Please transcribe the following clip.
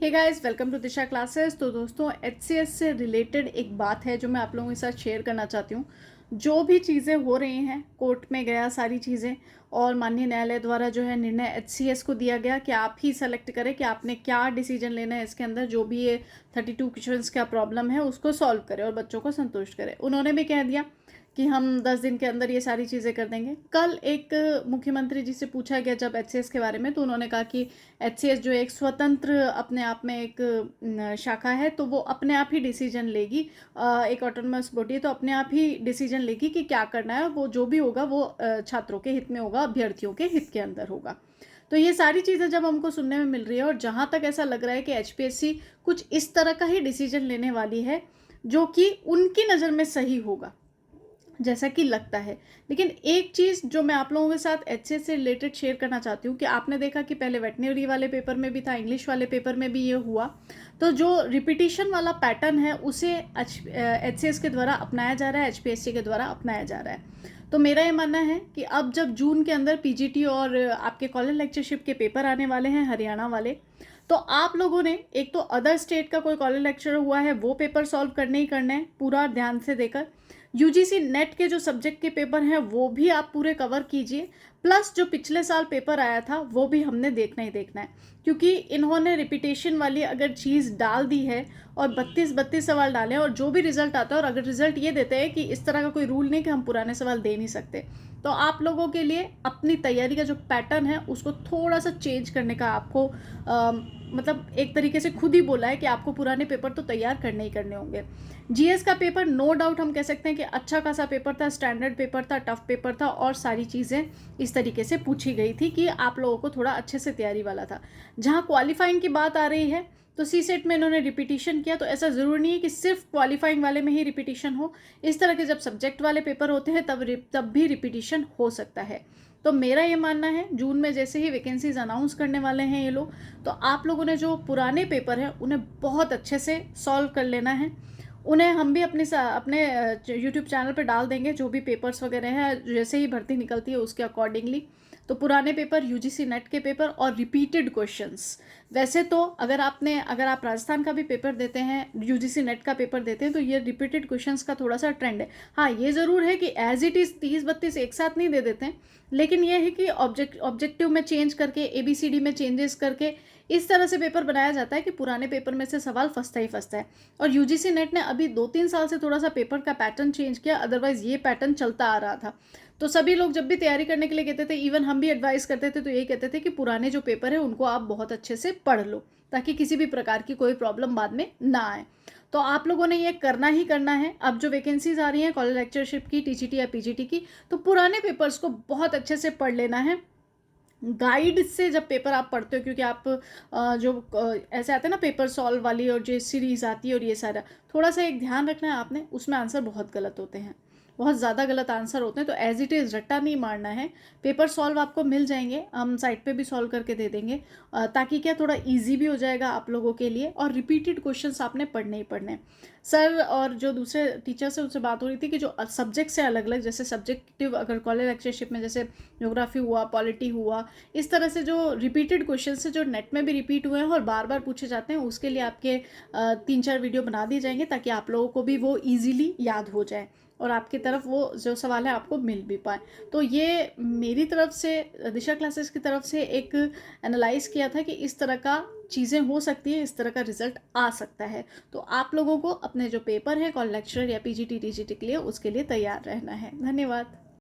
Hey guys, welcome to Disha classes. तो दोस्तों, HCS से रिलेटेड एक बात है जो मैं आप लोगों के साथ शेयर करना चाहती हूँ। जो भी चीज़ें हो रही हैं, कोर्ट में गया सारी चीज़ें, और माननीय न्यायालय द्वारा जो है निर्णय एचसीएस को दिया गया कि आप ही सेलेक्ट करें कि आपने क्या डिसीजन लेना है इसके अंदर। जो भी ये 32 क्वेश्चंस का प्रॉब्लम है उसको सॉल्व करें और बच्चों को संतुष्ट करें। उन्होंने भी कह दिया कि हम 10 दिन के अंदर ये सारी चीज़ें कर देंगे। कल एक मुख्यमंत्री जी से पूछा गया जब एचसीएस के बारे में, तो उन्होंने कहा कि एचसीएस जो एक स्वतंत्र अपने आप में एक शाखा है, तो वो अपने आप ही डिसीजन लेगी। एक ऑटोनमस बॉडी है, तो अपने आप ही डिसीजन लेगी कि क्या करना है। वो जो भी होगा वो छात्रों के हित में होगा, अभ्यर्थियों के हित के अंदर होगा। तो ये सारी चीज़ें जब हमको सुनने में मिल रही है, और जहाँ तक ऐसा लग रहा है कि एचपीएससी कुछ इस तरह का ही डिसीजन लेने वाली है जो कि उनकी नज़र में सही होगा, जैसा कि लगता है। लेकिन एक चीज़ जो मैं आप लोगों के साथ एचसीएस से रिलेटेड शेयर करना चाहती हूँ कि आपने देखा कि पहले वेटनरी वाले पेपर में भी था, इंग्लिश वाले पेपर में भी ये हुआ। तो जो रिपीटिशन वाला पैटर्न है उसे एचसीएस के द्वारा अपनाया जा रहा है, एचपीएससी के द्वारा अपनाया जा रहा है। तो मेरा ये मानना है कि अब जब जून के अंदर पीजीटी और आपके कॉलेज लेक्चरशिप के पेपर आने वाले हैं, हरियाणा वाले, तो आप लोगों ने एक तो अदर स्टेट का कोई कॉलेज लेक्चर हुआ है वो पेपर सॉल्व करने ही करने हैं पूरा ध्यान से देकर। यूजीसी नेट के जो सब्जेक्ट के पेपर हैं वो भी आप पूरे कवर कीजिए, प्लस जो पिछले साल पेपर आया था वो भी हमने देखना ही देखना है। क्योंकि इन्होंने रिपीटेशन वाली अगर चीज़ डाल दी है और 32 सवाल डाले और जो भी रिजल्ट आता है, और अगर रिजल्ट ये देते हैं कि इस तरह का कोई रूल नहीं कि हम पुराने सवाल दे नहीं सकते, तो आप लोगों के लिए अपनी तैयारी का जो पैटर्न है उसको थोड़ा सा चेंज करने का आपको मतलब एक तरीके से खुद ही बोला है कि आपको पुराने पेपर तो तैयार करने ही करने होंगे। जीएस का पेपर नो डाउट हम कह सकते हैं कि अच्छा खासा पेपर था, स्टैंडर्ड पेपर था, टफ पेपर था, और सारी चीज़ें इस तरीके से पूछी गई थी कि आप लोगों को थोड़ा अच्छे से तैयारी वाला था। जहाँ क्वालिफाइंग की बात आ रही है, तो सी सेट में इन्होंने रिपीटिशन किया, तो ऐसा ज़रूरी नहीं है कि सिर्फ क्वालिफाइंग वाले में ही रिपीटिशन हो। इस तरह के जब सब्जेक्ट वाले पेपर होते हैं तब भी रिपीटिशन हो सकता है। तो मेरा ये मानना है, जून में जैसे ही वैकेंसीज अनाउंस करने वाले हैं ये लोग, तो आप लोगों ने जो पुराने पेपर हैं उन्हें बहुत अच्छे से सॉल्व कर लेना है। उन्हें हम भी अपने यूट्यूब चैनल पे डाल देंगे, जो भी पेपर्स वगैरह हैं जैसे ही भर्ती निकलती है उसके अकॉर्डिंगली। तो पुराने पेपर, यूजीसी नेट के पेपर और रिपीटेड क्वेश्चंस। वैसे तो अगर आप राजस्थान का भी पेपर देते हैं, यूजीसी नेट का पेपर देते हैं, तो ये रिपीटेड क्वेश्चंस का थोड़ा सा ट्रेंड है। हाँ, ये ज़रूर है कि एज इट इज़ 30-32 एक साथ नहीं दे देते हैं, लेकिन ये है कि ऑब्जेक्टिव में चेंज करके, एबीसीडी में चेंजेस करके इस तरह से पेपर बनाया जाता है कि पुराने पेपर में से सवाल फंसता ही फंसता है। और यूजीसी नेट ने अभी 2-3 साल से थोड़ा सा पेपर का पैटर्न चेंज किया, अदरवाइज ये पैटर्न चलता आ रहा था। तो सभी लोग जब भी तैयारी करने के लिए कहते थे, इवन हम भी एडवाइस करते थे, तो यही कहते थे कि पुराने जो पेपर है उनको आप बहुत अच्छे से पढ़ लो, ताकि किसी भी प्रकार की कोई प्रॉब्लम बाद में ना आए। तो आप लोगों ने ये करना ही करना है। अब जो वैकेंसीज आ रही हैं कॉलेज लेक्चरशिप की, टीजीटी या पीजीटी की, तो पुराने पेपर्स को बहुत अच्छे से पढ़ लेना है। गाइड से जब पेपर आप पढ़ते हो, क्योंकि आप ऐसे आते हैं ना पेपर सॉल्व वाली, और जो सीरीज आती है और ये सारा, थोड़ा सा एक ध्यान रखना है आपने, उसमें आंसर बहुत गलत होते हैं, बहुत ज़्यादा गलत आंसर होते हैं। तो एज इट इज़ रट्टा नहीं मारना है। पेपर सॉल्व आपको मिल जाएंगे, हम साइट पे भी सॉल्व करके दे देंगे, ताकि क्या थोड़ा इजी भी हो जाएगा आप लोगों के लिए। और रिपीटेड क्वेश्चंस आपने पढ़ने ही पढ़ने। सर और जो दूसरे टीचर से उनसे बात हो रही थी कि जो सब्जेक्ट से अलग अलग, जैसे सब्जेक्टिव अगर कॉलेज लेक्चरशिप में जैसे ज्योग्राफी हुआ, पॉलिटी हुआ, इस तरह से जो रिपीटेड क्वेश्चन से जो नेट में भी रिपीट हुए हैं और बार बार पूछे जाते हैं, उसके लिए आपके 3-4 वीडियो बना दिए जाएंगे, ताकि आप लोगों को भी वो ईजिली याद हो जाए और आपकी तरफ वो जो सवाल है आपको मिल भी पाए। तो ये मेरी तरफ से, दिशा क्लासेस की तरफ से एक एनालाइज किया था कि इस तरह का चीज़ें हो सकती है, इस तरह का रिजल्ट आ सकता है। तो आप लोगों को अपने जो पेपर है कॉलेज लेक्चरर या पीजीटी टीजीटी के लिए, उसके लिए तैयार रहना है। धन्यवाद।